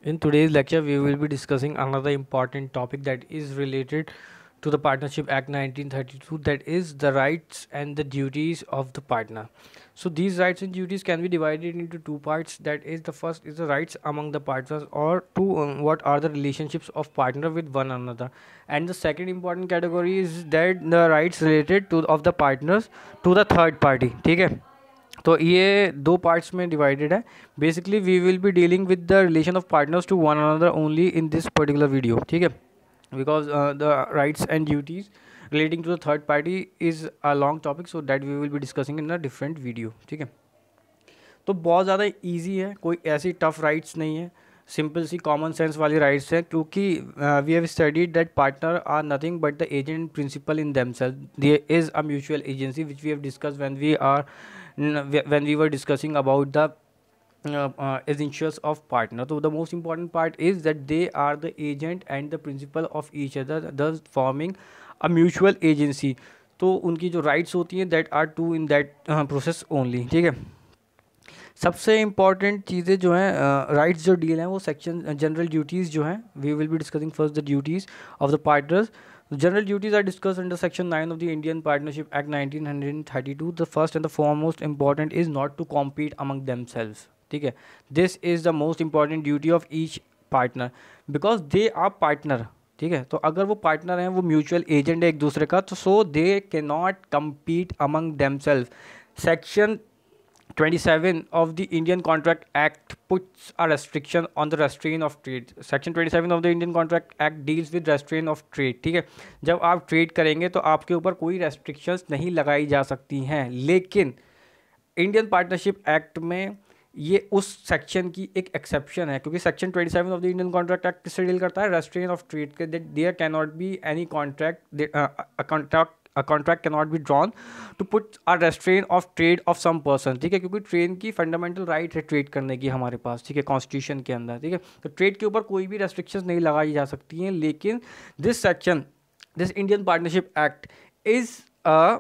In today's lecture, we will be discussing another important topic that is related to the Partnership Act 1932, that is the rights and the duties of the partner. So these rights and duties can be divided into two parts. That is, the first is the rights among the partners, or two, what are the relationships of partner with one another, and the second important category is that the rights related to of the partners to the third party. ठीक है, तो ये दो parts में divided है. Basically we will be dealing with the relation of partners to one another only in this particular video. ठीक है, because the rights and duties relating to the third party is a long topic, so that we will be discussing in a different video. ठीक है, तो बहुत ज़्यादा easy है, कोई ऐसी टफ राइट्स नहीं है, सिंपल सी कॉमन सेंस वाली राइट्स है, क्योंकि we have studied that partner are nothing but the agent principal in themselves. There is a mutual agency which we have discuss when we were discussing about the essentials of partner. So the most important part is that they are the agent and the principal of each other, thus forming a mutual agency. तो उनकी जो rights होती हैं that are two in that process only. ठीक है, सबसे important चीज़ें जो हैं राइट्स जो डील हैं वो सेक्शन जनरल ड्यूटीज़ जो हैं, we will be discussing first the duties of the partners. General duties are discussed under Section 9 of the Indian Partnership Act 1932. The first and the foremost important is not to compete among themselves. ठीक है, this is the most important duty of each partner because they are partner. ठीक है, तो अगर वो partner हैं, वो mutual agent है एक दूसरे का, तो so they can not compete among themselves. Section 27 of the Indian Contract Act puts a restriction on the restraint of trade. Section 27 of the Indian Contract Act deals with restraint of trade. ठीक है, जब आप trade करेंगे तो आपके ऊपर कोई restrictions नहीं लगाई जा सकती हैं, लेकिन इंडियन पार्टनरशिप एक्ट में ये उस सेक्शन की एक एक्सेप्शन है, क्योंकि section 27 of the Indian contract act किससे डील करता है, रेस्ट्रेन ऑफ ट्रेड के. There can not be any contract a contract cannot be drawn to put a restraint of trade of some person. ठीक है, क्योंकि trade की fundamental right है trade करने की हमारे पास. ठीक है, कॉन्स्टिट्यूशन के अंदर. ठीक है, तो ट्रेड के ऊपर कोई भी रेस्ट्रिक्शंस नहीं लगाई जा सकती हैं, लेकिन this section, this Indian partnership act is a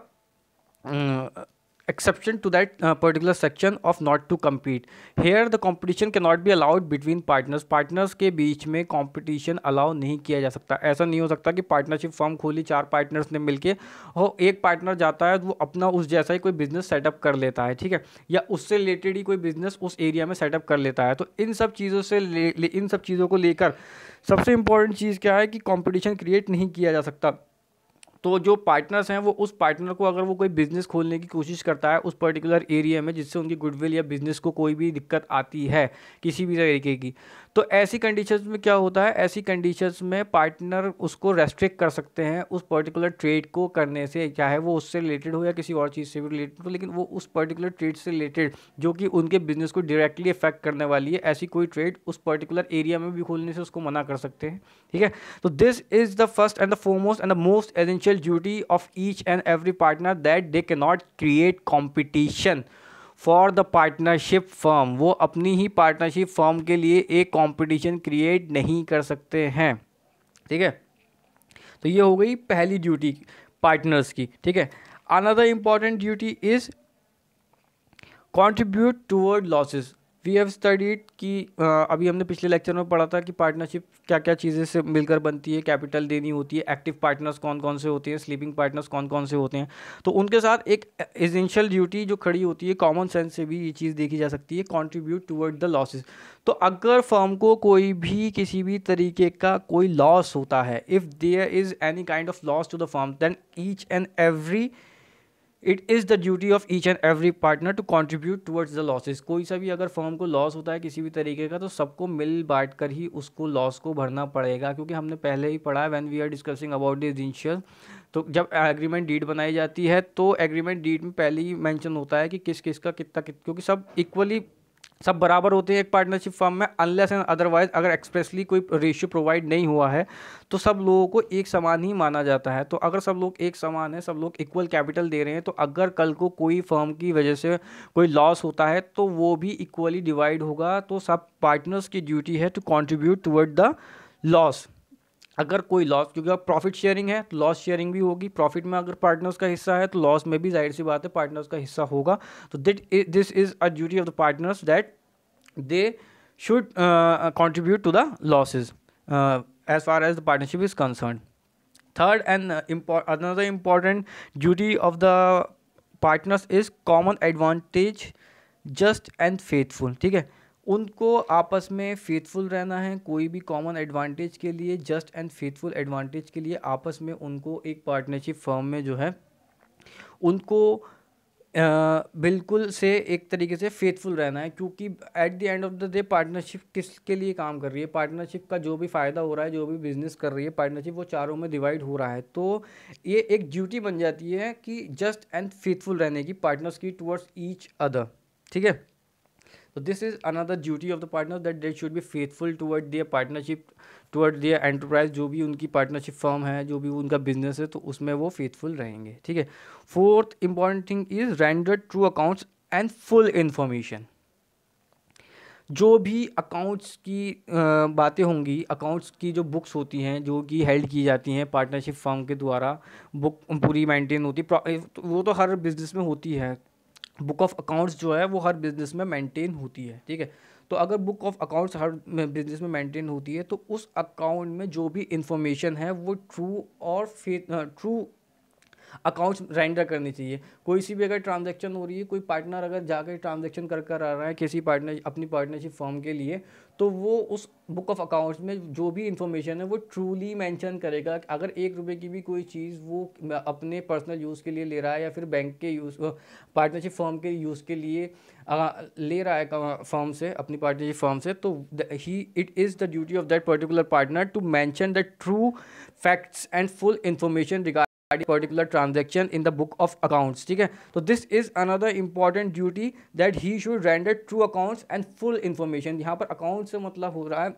exception to that particular section of not to compete. Here the competition cannot be allowed between partners. Partners के बीच में competition allow नहीं किया जा सकता. ऐसा नहीं हो सकता कि पार्टनरशिप फर्म खोली, चार पार्टनर्स ने मिलके, और एक पार्टनर जाता है वो अपना उस जैसा ही कोई बिजनेस सेटअप कर लेता है. ठीक है, या उससे रिलेटेड ही कोई बिजनेस उस एरिया में सेटअप कर लेता है. तो इन सब चीज़ों से इन सब चीज़ों को लेकर सबसे इंपॉर्टेंट चीज़ क्या है कि कंपटीशन क्रिएट नहीं किया जा सकता. तो जो पार्टनर्स हैं वो उस पार्टनर को, अगर वो कोई बिज़नेस खोलने की कोशिश करता है उस पर्टिकुलर एरिया में जिससे उनकी गुडविल या बिज़नेस को कोई भी दिक्कत आती है किसी भी तरीके की, तो ऐसी कंडीशंस में क्या होता है, ऐसी कंडीशंस में पार्टनर उसको रेस्ट्रिक्ट कर सकते हैं उस पर्टिकुलर ट्रेड को करने से, चाहे वो उससे रिलेटेड हो या किसी और चीज़ से भी रिलेटेड हो, लेकिन वो उस पर्टिकुलर ट्रेड से रिलेटेड जो कि उनके बिजनेस को डायरेक्टली इफेक्ट करने वाली है, ऐसी कोई ट्रेड उस पर्टिकुलर एरिया में भी खोलने से उसको मना कर सकते हैं. ठीक है, तो this is the first and the foremost and the most essential duty of each and every partner, that they can not create competition for the partnership firm. वो अपनी ही पार्टनरशिप फर्म के लिए एक कंपटीशन क्रिएट नहीं कर सकते हैं. ठीक है, तो ये हो गई पहली ड्यूटी पार्टनर्स की. ठीक है, another important duty is contribute toward losses. We have studied कि अभी हमने पिछले लेक्चर में पढ़ा था कि पार्टनरशिप क्या क्या चीज़ें से मिलकर बनती है. कैपिटल देनी होती है, एक्टिव पार्टनर्स कौन कौन से होते हैं, स्लीपिंग पार्टनर्स कौन कौन से होते हैं. तो उनके साथ एक एसेंशियल ड्यूटी जो खड़ी होती है, कॉमन सेंस से भी ये चीज़ देखी जा सकती है, कंट्रीब्यूट टुवर्ड द लॉसेस. तो अगर फर्म को कोई भी किसी भी तरीके का कोई लॉस होता है, if there is any kind of loss to the firm, then each and every it is the duty of each and every partner to contribute towards the losses. कोई सा भी अगर फर्म को लॉस होता है किसी भी तरीके का, तो सबको मिल बांट कर ही उसको लॉस को भरना पड़ेगा, क्योंकि हमने पहले ही पढ़ा है when we are discussing about the essential. तो जब एग्रीमेंट डीड बनाई जाती है तो एग्रीमेंट डीड में पहले ही मेंशन होता है कि किस किस का कितना क्योंकि सब इक्वली सब बराबर होते हैं एक पार्टनरशिप फर्म में, अनलेस एंड अदरवाइज अगर एक्सप्रेसली कोई रेशियो प्रोवाइड नहीं हुआ है तो सब लोगों को एक समान ही माना जाता है. तो अगर सब लोग एक समान है, सब लोग इक्वल कैपिटल दे रहे हैं, तो अगर कल को कोई फर्म की वजह से कोई लॉस होता है तो वो भी इक्वली डिवाइड होगा. तो सब पार्टनर्स की ड्यूटी है to contribute toward the loss. अगर कोई लॉस, क्योंकि अब प्रॉफिट शेयरिंग है तो लॉस शेयरिंग भी होगी. प्रॉफिट में अगर पार्टनर्स का हिस्सा है तो लॉस में भी जाहिर सी बात है पार्टनर्स का हिस्सा होगा. तो this is a duty of the partners that they should contribute to the losses as far as the partnership is concerned. Third and another important duty of the partners is common advantage, just and faithful. ठीक है, उनको आपस में faithful रहना है. कोई भी common advantage के लिए, जस्ट एंड फेथफुल एडवांटेज के लिए आपस में उनको एक पार्टनरशिप फर्म में जो है उनको बिल्कुल से एक तरीके से फेथफुल रहना है. क्योंकि at the end of the day partnership किसके लिए काम कर रही है, पार्टनरशिप का जो भी फ़ायदा हो रहा है, जो भी बिजनेस कर रही है पार्टनरशिप, वो चारों में डिवाइड हो रहा है. तो ये एक ड्यूटी बन जाती है कि जस्ट एंड फेथफुल रहने की पार्टनर्स की टुवर्ड्स ईच अदर. ठीक है, so this is another duty of the partners that they should be faithful toward their partnership, toward their enterprise. जो भी उनकी पार्टनरशिप फर्म है, जो भी उनका बिजनेस है, तो उसमें वो फेथफुल रहेंगे. ठीक है. Fourth important thing is render true accounts and full information. जो भी अकाउंट्स की बातें होंगी, अकाउंट्स की जो बुक्स होती हैं जो कि हेल्ड की जाती हैं पार्टनरशिप फर्म के द्वारा, बुक पूरी मेंटेन होती है. वो तो हर बिजनेस में होती है. बुक ऑफ अकाउंट्स जो है वो हर बिजनेस में मेंटेन होती है. ठीक है, तो अगर book of accounts her business में मेंटेन होती है तो उस अकाउंट में जो भी इंफॉर्मेशन है वो ट्रू और ट्रू अकाउंट्स रेंडर करनी चाहिए. कोई सी भी अगर ट्रांजैक्शन हो रही है, कोई पार्टनर अगर जाकर ट्रांजैक्शन कर कर आ रहा है किसी पार्टनर अपनी पार्टनरशिप फर्म के लिए, तो वो उस बुक ऑफ अकाउंट्स में जो भी इंफॉर्मेशन है वो ट्रूली मेंशन करेगा. अगर 1 रुपये की भी कोई चीज़ वो अपने पर्सनल यूज़ के लिए ले रहा है या फिर बैंक के यूज़, पार्टनरशिप फर्म के यूज़ के लिए ले रहा है फर्म से, अपनी पार्टनरशिप फर्म से, तो it is the duty of that particular partner to mention the true facts and full information regarding particular transaction in the book of accounts. ठीक है, तो this is another important duty that he should render true accounts and full information. यहाँ पर account से मतलब हो रहा है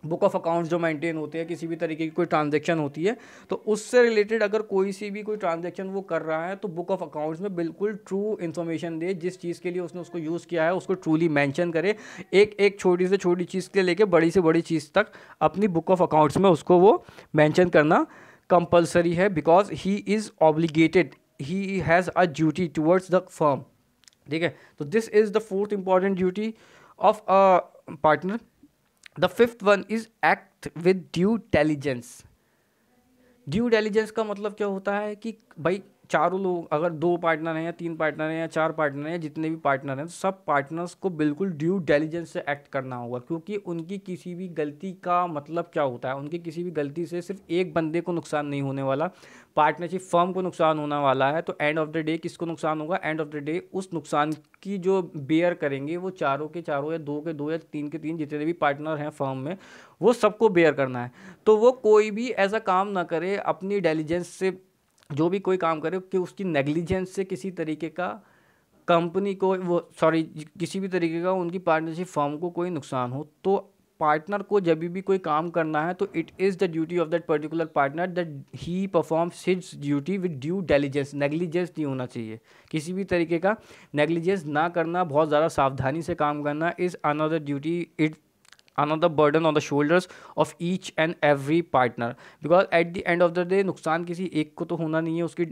बुक ऑफ अकाउंट्स जो मेंटेन होते हैं, किसी भी तरीके की कोई ट्रांजैक्शन होती है तो उससे रिलेटेड अगर कोई सी भी कोई ट्रांजैक्शन वो कर रहा है तो बुक ऑफ अकाउंट्स में बिल्कुल ट्रू इन्फॉर्मेशन दे. जिस चीज़ के लिए उसने उसको यूज़ किया है उसको ट्रूली मेंशन करे. एक एक छोटी से छोटी चीज़ के लेके बड़ी से बड़ी चीज़ तक अपनी बुक ऑफ अकाउंट्स में उसको वो मेंशन करना कंपल्सरी है. Because he is obligated, he has a duty towards the firm. ठीक है, तो this is the fourth important duty of a partner. The fifth one is act with due diligence. Due diligence का मतलब क्या होता है कि भाई चारों लोग, अगर 2 पार्टनर हैं या 3 पार्टनर हैं या 4 पार्टनर हैं, जितने भी पार्टनर हैं, तो सब पार्टनर्स को बिल्कुल ड्यू डिलिजेंस से एक्ट करना होगा. क्योंकि उनकी किसी भी गलती का मतलब क्या होता है, उनकी किसी भी गलती से सिर्फ एक बंदे को नुकसान नहीं होने वाला, पार्टनरशिप फर्म को नुकसान होने वाला है. तो एंड ऑफ द डे किसको नुकसान होगा, एंड ऑफ द डे उस नुकसान की जो बेयर करेंगे वो चारों के चारों या 2 के 2 या 3 के 3 जितने भी पार्टनर हैं फर्म में, वो सबको बेयर करना है. तो वो कोई भी ऐसा काम ना करे अपनी डिलिजेंस से, जो भी कोई काम करे कि उसकी नेग्लिजेंस से किसी तरीके का कंपनी को किसी भी तरीके का उनकी पार्टनरशिप फर्म को कोई नुकसान हो. तो पार्टनर को जब भी कोई काम करना है तो it is the duty of that particular partner that he performs his duty with due diligence. Negligence नहीं होना चाहिए, किसी भी तरीके का नेग्लिजेंस ना करना, बहुत ज़्यादा सावधानी से काम करना is another duty, it another burden on the shoulders of each and every partner. Because at the end of the day नुकसान किसी एक को तो होना नहीं है, उसकी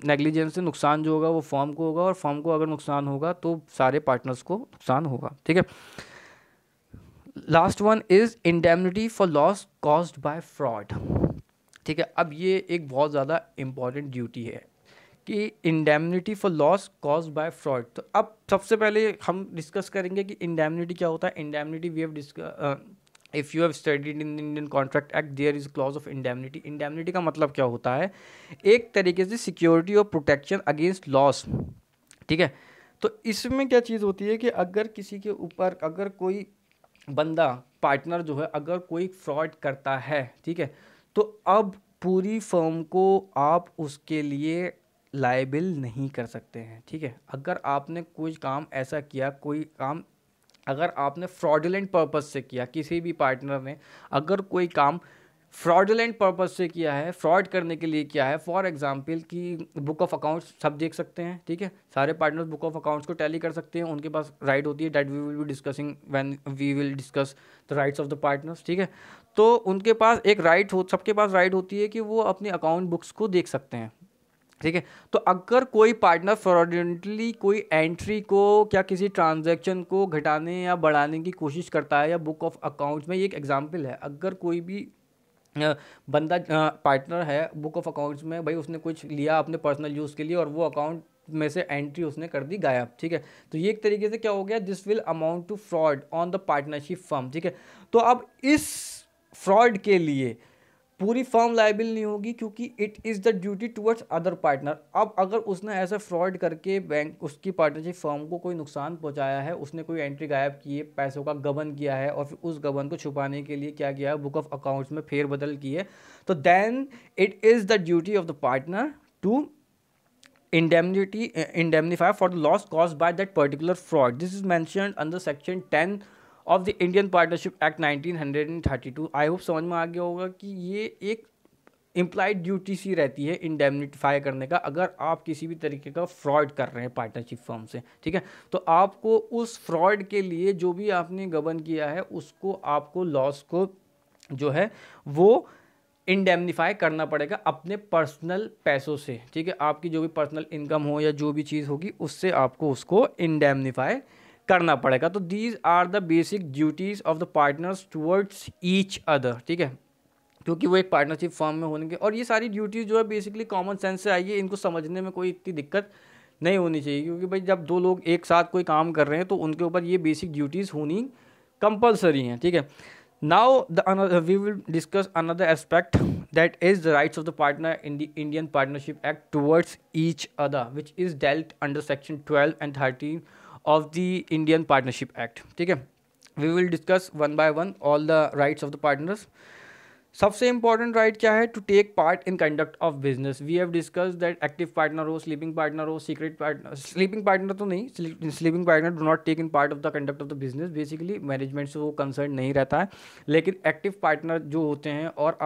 नेग्लिजेंस से नुकसान जो होगा वो फर्म को होगा, और फर्म को अगर नुकसान होगा तो सारे पार्टनर्स को नुकसान होगा. ठीक है, last one is indemnity for loss caused by fraud. ठीक है, अब ये एक बहुत ज़्यादा इंपॉर्टेंट ड्यूटी है कि indemnity for loss caused by fraud. तो अब सबसे पहले हम डिस्कस करेंगे कि इंडेमनिटी क्या होता है. Indemnity we have if you have studied in Indian contract act there is clause of indemnity. Indemnity का मतलब क्या होता है, एक तरीके से सिक्योरिटी और प्रोटेक्शन अगेंस्ट लॉस. ठीक है, तो इसमें क्या चीज़ होती है कि अगर किसी के ऊपर अगर कोई बंदा पार्टनर जो है अगर कोई फ्रॉड करता है, ठीक है, तो अब पूरी फर्म को आप उसके लिए लायबिल नहीं कर सकते हैं. ठीक है, अगर आपने कोई काम ऐसा किया, कोई काम अगर आपने फ्रॉडुलेंट पर्पस से किया, किसी भी पार्टनर ने अगर कोई काम फ्रॉडुलेंट पर्पस से किया है, फ्रॉड करने के लिए किया है, फॉर एग्जांपल कि बुक ऑफ अकाउंट्स सब देख सकते हैं. ठीक है, सारे पार्टनर्स बुक ऑफ अकाउंट्स को टैली कर सकते हैं, उनके पास राइट होती है. That we will be discussing when we will discuss the rights of the partners. ठीक है, तो उनके पास एक राइट हो, सबके पास राइट होती है कि वो अपनी अकाउंट बुक्स को देख सकते हैं. ठीक है। तो अगर कोई पार्टनर फ्रॉडुलेंटली कोई एंट्री को क्या किसी ट्रांजैक्शन को घटाने या बढ़ाने की कोशिश करता है या बुक ऑफ अकाउंट्स में, ये एक एग्जांपल है, अगर कोई भी बंदा पार्टनर है बुक ऑफ अकाउंट्स में, भाई उसने कुछ लिया अपने पर्सनल यूज़ के लिए और वो अकाउंट में से एंट्री उसने कर दी गायब, ठीक है, तो ये एक तरीके से क्या हो गया, this will amount to fraud on the partnership firm, ठीक है। तो अब इस फ्रॉड के लिए पूरी फर्म लायबिल नहीं होगी क्योंकि it is the duty towards other partner. अब अगर उसने ऐसा फ्रॉड करके बैंक उसकी पार्टनरशिप फर्म को कोई नुकसान पहुंचाया है, उसने कोई एंट्री गायब की है, पैसों का गबन किया है और फिर उस गबन को छुपाने के लिए क्या किया है, बुक ऑफ अकाउंट्स में फेरबदल की है, तो then it is the duty of the partner to indemnify for the loss caused by that particular fraud. This is mentioned under section 10 of the Indian Partnership Act 1932. I hope समझ में आ गया होगा कि ये एक इम्प्लाइड ड्यूटी सी रहती है इंडेमनिफाई करने का, अगर आप किसी भी तरीके का फ्रॉड कर रहे हैं पार्टनरशिप फर्म से, ठीक है, तो आपको उस फ्रॉड के लिए जो भी आपने गबन किया है उसको, आपको लॉस को जो है वो इंडेमनीफाई करना पड़ेगा अपने पर्सनल पैसों से, ठीक है, आपकी जो भी पर्सनल इनकम हो या जो भी चीज़ होगी उससे आपको उसको इंडेमनीफाई करना पड़ेगा। तो these are the basic duties of the partners towards each other, ठीक है, क्योंकि वो एक पार्टनरशिप फर्म में होने के, और ये सारी ड्यूटीज़ जो है बेसिकली कॉमन सेंस से आई है, इनको समझने में कोई इतनी दिक्कत नहीं होनी चाहिए, क्योंकि भाई जब दो लोग एक साथ कोई काम कर रहे हैं तो उनके ऊपर ये बेसिक ड्यूटीज़ होनी कंपलसरी हैं, ठीक है। Now we will discuss another aspect, that is the rights of the partner in the Indian Partnership Act towards each other, which is dealt under section 12 and 13 of the Indian Partnership Act, ठीक है। We will discuss one by one all the rights of the partners. सबसे important right क्या है, to take part in conduct of business. We have discuss that active partner हो, sleeping partner हो, secret partner, sleeping partner तो नहीं, sleeping partner do not take in part of the conduct of the business, basically management से वो concern नहीं रहता है, लेकिन एक्टिव पार्टनर जो होते हैं और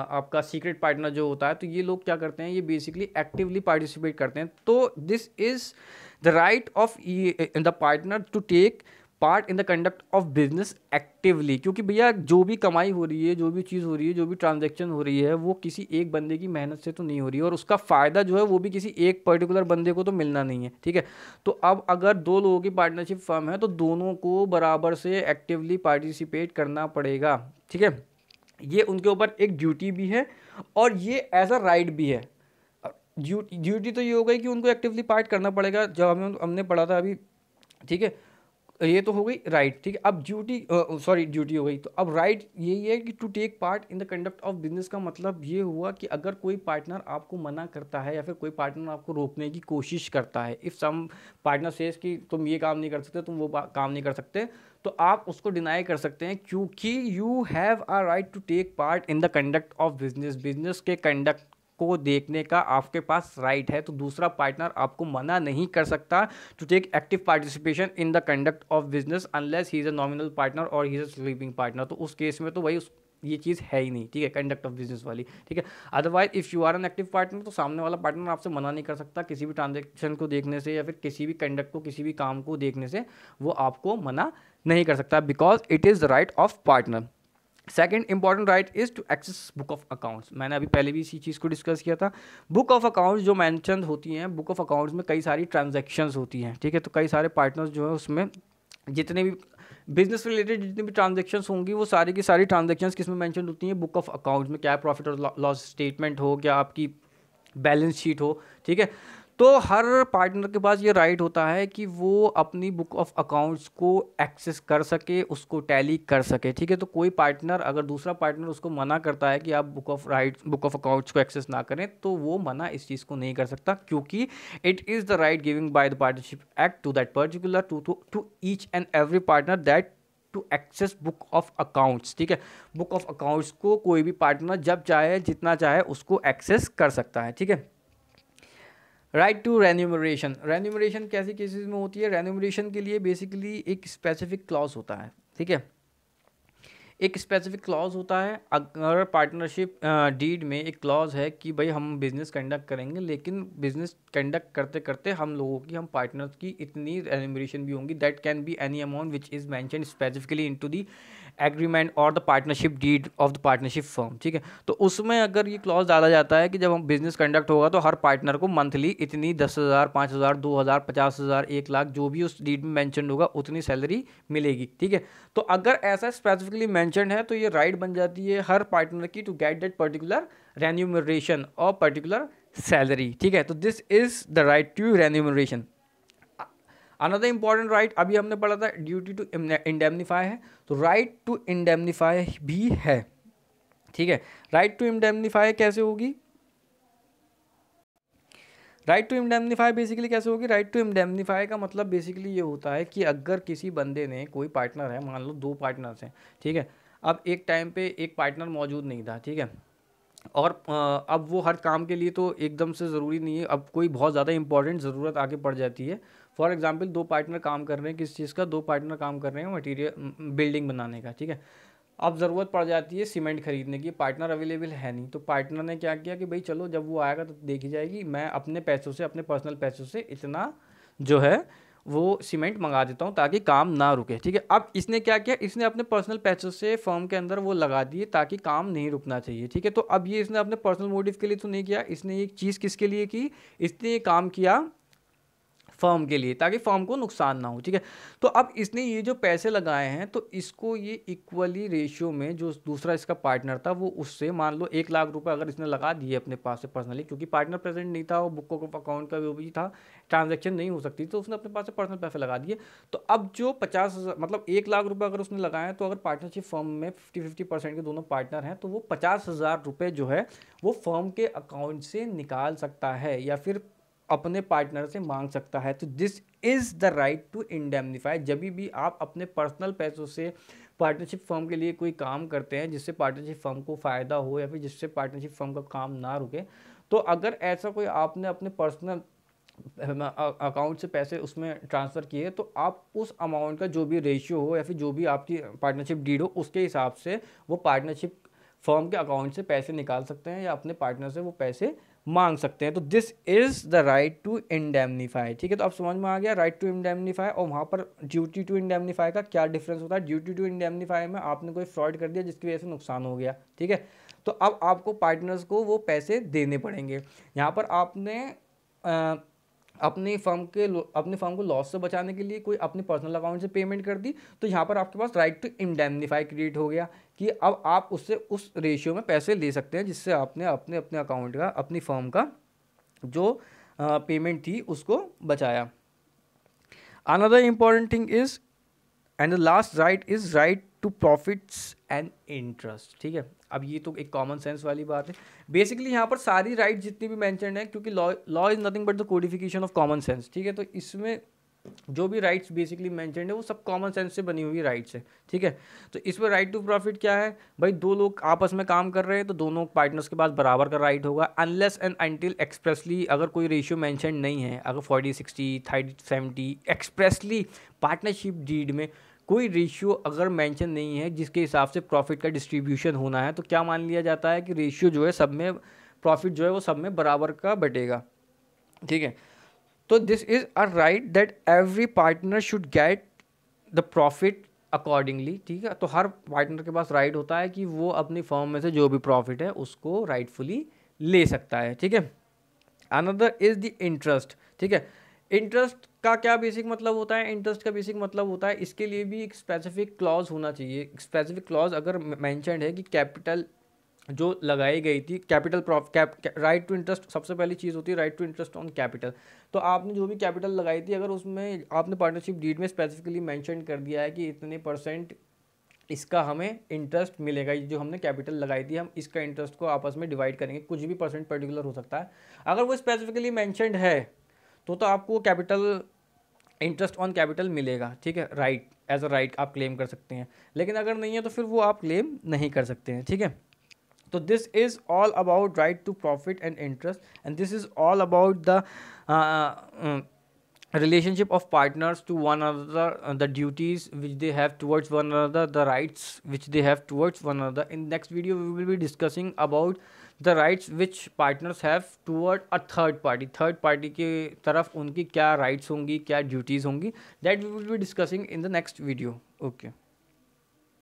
आपका सीक्रेट पार्टनर जो होता है, तो ये लोग क्या करते हैं, ये बेसिकली एक्टिवली पार्टिसिपेट करते हैं। तो this is the right of the partner to take part in the conduct of business actively, क्योंकि भैया जो भी कमाई हो रही है, जो भी चीज़ हो रही है, जो भी ट्रांजैक्शन हो रही है, वो किसी एक बंदे की मेहनत से तो नहीं हो रही है, और उसका फ़ायदा जो है वो भी किसी एक पर्टिकुलर बंदे को तो मिलना नहीं है, ठीक है। तो अब अगर दो लोगों की पार्टनरशिप फर्म है तो दोनों को बराबर से एक्टिवली पार्टिसिपेट करना पड़ेगा, ठीक है, ये उनके ऊपर एक ड्यूटी भी है और ये एज अ राइट भी है। ड्यूटी तो ये हो गई कि उनको एक्टिवली पार्ट करना पड़ेगा, जब हमने पढ़ा था अभी, ठीक है, ये तो हो गई राइट, ठीक है। अब ड्यूटी हो गई, तो अब राइट यही है कि to take part in the conduct of business का मतलब ये हुआ कि अगर कोई पार्टनर आपको मना करता है या फिर कोई पार्टनर आपको रोकने की कोशिश करता है, इफ़ सम पार्टनर सेज कि तुम ये काम नहीं कर सकते, तुम वो काम नहीं कर सकते, तो आप उसको डिनाई कर सकते हैं, क्योंकि you have a right to take part in the conduct of business. Business के कंडक्ट को देखने का आपके पास राइट है, तो दूसरा पार्टनर आपको मना नहीं कर सकता to take active participation in the conduct of business unless he is a nominal partner और he is a sleeping partner. तो उस केस में तो भाई ये चीज़ है ही नहीं, ठीक है, कंडक्ट ऑफ बिजनेस वाली, ठीक है। Otherwise if you are an active partner, तो सामने वाला पार्टनर आपसे मना नहीं कर सकता किसी भी ट्रांजेक्शन को देखने से या फिर किसी भी कंडक्ट को, किसी भी काम को देखने से, वो आपको मना नहीं कर सकता, because it is the right of partner. Second important right is to access book of accounts. मैंने अभी पहले भी इसी चीज़ को डिस्कस किया था। बुक ऑफ अकाउंट्स जो मैंशन होती हैं, बुक ऑफ अकाउंट्स में कई सारी ट्रांजैक्शंस होती हैं, ठीक है, तो कई सारे पार्टनर्स जो है उसमें जितने भी बिजनेस रिलेटेड जितनी भी ट्रांजैक्शंस होंगी वो सारी की सारी ट्रांजैक्शंस किस में मेंशन होती हैं, बुक ऑफ अकाउंट्स में। क्या प्रॉफिट और लॉस स्टेटमेंट हो, क्या आपकी बैलेंस शीट हो, ठीक है, तो हर पार्टनर के पास ये राइट होता है कि वो अपनी बुक ऑफ अकाउंट्स को एक्सेस कर सके, उसको टैली कर सके, ठीक है। तो कोई पार्टनर, अगर दूसरा पार्टनर उसको मना करता है कि आप बुक ऑफ अकाउंट्स को एक्सेस ना करें, तो वो मना इस चीज़ को नहीं कर सकता, क्योंकि it is the right giving by the partnership act to that particular to each and every partner that to access book of accounts, ठीक है। बुक ऑफ अकाउंट्स को कोई भी पार्टनर जब चाहे, जितना चाहे, उसको एक्सेस कर सकता है, ठीक है। Right to remuneration. रेन्यूमरेशन कैसी केसेस में होती है? रेन्यूमरेशन के लिए बेसिकली एक स्पेसिफिक क्लॉज होता है, ठीक है। एक स्पेसिफिक क्लॉज होता है। अगर पार्टनरशिप डीड में एक क्लॉज है कि भाई हम बिजनेस कंडक्ट करेंगे, लेकिन बिजनेस कंडक्ट करते करते हम लोगों की, हम पार्टनर्स की इतनी रेम्यूनरेशन भी होंगी, that can be any amount which is mentioned specifically into the agreement और the partnership deed of the partnership firm, ठीक है। तो उसमें अगर ये क्लॉज डाला जाता है कि जब हम बिजनेस कंडक्ट होगा तो हर पार्टनर को मंथली इतनी 10,000, 5,000, 2,000, 50,000, 1 लाख, जो भी उस डीड में मैंशन होगा उतनी सैलरी मिलेगी, ठीक है। तो अगर ऐसा स्पेसिफिकली मैंशन है तो ये राइट बन जाती है हर पार्टनर की to get that particular remuneration और पर्टिकुलर सैलरी, ठीक है। तो this is the right to remuneration. Another important right अभी हमने पढ़ा था ड्यूटी टू इंडेमनीफाई है, तो राइट टू इंडेमनीफाई भी है, ठीक है। राइट टू इंडेमनीफाई कैसे होगी? राइट टू इंडेमनीफाई बेसिकली कैसे होगी? राइट टू इंडेमनीफाई का मतलब बेसिकली ये होता है कि अगर किसी बंदे ने, कोई पार्टनर है, मान लो 2 पार्टनर्स हैं, ठीक है। अब एक टाइम पे एक पार्टनर मौजूद नहीं था, ठीक है, और अब वो हर काम के लिए तो एकदम से ज़रूरी नहीं है, अब कोई बहुत ज़्यादा इंपॉर्टेंट ज़रूरत आगे पड़ जाती है। फॉर एग्जांपल 2 पार्टनर काम कर रहे हैं किस चीज़ का? 2 पार्टनर काम कर रहे हैं मटेरियल, बिल्डिंग बनाने का, ठीक है। अब ज़रूरत पड़ जाती है सीमेंट खरीदने की, पार्टनर अवेलेबल है नहीं, तो पार्टनर ने क्या किया कि भाई चलो जब वो आएगा तो देखी जाएगी, मैं अपने पैसों से, अपने पर्सनल पैसों से इतना जो है वो सीमेंट मंगा देता हूँ ताकि काम ना रुके, ठीक है। अब इसने क्या किया, इसने अपने पर्सनल पैसों से फर्म के अंदर वो लगा दिए ताकि काम नहीं रुकना चाहिए, ठीक है। तो अब ये इसने अपने पर्सनल मोटिव के लिए तो नहीं किया, इसने ये चीज़ किसके लिए की? इसने ये काम किया फर्म के लिए, ताकि फर्म को नुकसान ना हो, ठीक है। तो अब इसने ये जो पैसे लगाए हैं तो इसको ये इक्वली रेशियो में, जो दूसरा इसका पार्टनर था वो उससे, मान लो 1 लाख रुपए अगर इसने लगा दिए अपने पास से पर्सनली, क्योंकि पार्टनर प्रेजेंट नहीं था, वो बुक ऑफ अकाउंट का वो भी था, ट्रांजेक्शन नहीं हो सकती, तो उसने अपने पास से पर्सनल पैसे लगा दिए। तो अब जो 50,000 मतलब 1 लाख रुपए अगर उसने लगाए तो अगर पार्टनरशिप फर्म में 50-50% के दोनों पार्टनर हैं तो वो 50,000 रुपये जो है वो फर्म के अकाउंट से निकाल सकता है या फिर अपने पार्टनर से मांग सकता है। तो this is the right to indemnify. जब भी आप अपने पर्सनल पैसों से पार्टनरशिप फर्म के लिए कोई काम करते हैं जिससे पार्टनरशिप फर्म को फ़ायदा हो या फिर जिससे पार्टनरशिप फर्म का काम ना रुके, तो अगर ऐसा कोई आपने अपने पर्सनल अकाउंट से पैसे उसमें ट्रांसफ़र किए तो आप उस अमाउंट का जो भी रेशियो हो या फिर जो भी आपकी पार्टनरशिप डीड हो उसके हिसाब से वो पार्टनरशिप फर्म के अकाउंट से पैसे निकाल सकते हैं या अपने पार्टनर से वो पैसे मांग सकते हैं। तो this is the right to indemnify, ठीक है। तो अब समझ में आ गया राइट टू इंडेमनीफाई और वहाँ पर ड्यूटी टू इंडेमनीफाई का क्या डिफरेंस होता है। ड्यूटी टू इंडेमनीफाई में आपने कोई फ्रॉड कर दिया जिसकी वजह से नुकसान हो गया, ठीक है, तो अब आपको पार्टनर्स को वो पैसे देने पड़ेंगे। यहाँ पर आपने अपनी फर्म को लॉस से बचाने के लिए कोई अपने पर्सनल अकाउंट से पेमेंट कर दी, तो यहाँ पर आपके पास राइट टू इंडेमनीफाई क्रिएट हो गया कि अब आप उससे उस रेशियो में पैसे ले सकते हैं जिससे आपने अपने अपने अकाउंट का, अपनी फर्म का जो पेमेंट थी उसको बचाया। Another important thing is and the last right is right to profits and interest, ठीक है। अब ये तो एक कॉमन सेंस वाली बात है। बेसिकली यहाँ पर सारी राइट जितनी भी मेंशन्ड है, क्योंकि law is nothing but the codification of common sense, ठीक है। तो इसमें जो भी राइट्स बेसिकली मेंशन्ड है वो सब कॉमन सेंस से बनी हुई राइट्स है, ठीक है। तो इसमें राइट टू प्रॉफिट क्या है भाई? 2 लोग आपस में काम कर रहे हैं तो दोनों पार्टनर्स के पास बराबर का राइट होगा, अनलेस एंड अनटिल एक्सप्रेसली अगर कोई रेशियो मेंशन नहीं है, अगर 40-60, 30-70 एक्सप्रेसली पार्टनरशिप डीड में कोई रेशियो अगर मेंशन नहीं है जिसके हिसाब से प्रॉफिट का डिस्ट्रीब्यूशन होना है, तो क्या मान लिया जाता है कि रेशियो जो है सब में, प्रॉफिट जो है वो सब में बराबर का बटेगा, ठीक है। तो this is a right that every partner should get the profit accordingly, ठीक है। तो हर पार्टनर के पास राइट होता है कि वो अपनी फर्म में से जो भी प्रॉफिट है उसको राइटफुली ले सकता है, ठीक है। अनदर इज द इंटरेस्ट, ठीक है। इंटरेस्ट का क्या बेसिक मतलब होता है? इंटरेस्ट का बेसिक मतलब होता है, इसके लिए भी एक स्पेसिफिक क्लॉज होना चाहिए। स्पेसिफिक क्लॉज अगर मेंशन्ड है कि कैपिटल जो लगाई गई थी, कैपिटल राइट टू इंटरेस्ट, सबसे पहली चीज़ होती है right to interest on capital. तो आपने जो भी कैपिटल लगाई थी, अगर उसमें आपने पार्टनरशिप डीड में स्पेसिफिकली मेंशन कर दिया है कि इतने % इसका हमें इंटरेस्ट मिलेगा, ये जो हमने कैपिटल लगाई थी हम इसका इंटरेस्ट को आपस में डिवाइड करेंगे, कुछ भी % पर्टिकुलर हो सकता है। अगर वो स्पेसिफिकली मेंशन्ड है तो आपको कैपिटल, इंटरेस्ट ऑन कैपिटल मिलेगा, ठीक है, राइट, एज अ राइट आप क्लेम कर सकते हैं। लेकिन अगर नहीं है तो फिर वो आप क्लेम नहीं कर सकते हैं, ठीक है। तो this is all about right to profit and interest, and this is all about the relationship of partners to one another, the duties which they have towards one another, the rights which they have towards one another. In next video we will be discussing about the rights which partners have toward a third party के तरफ उनकी क्या rights होंगी, क्या duties होंगी, that we will be discussing in the next video. Okay.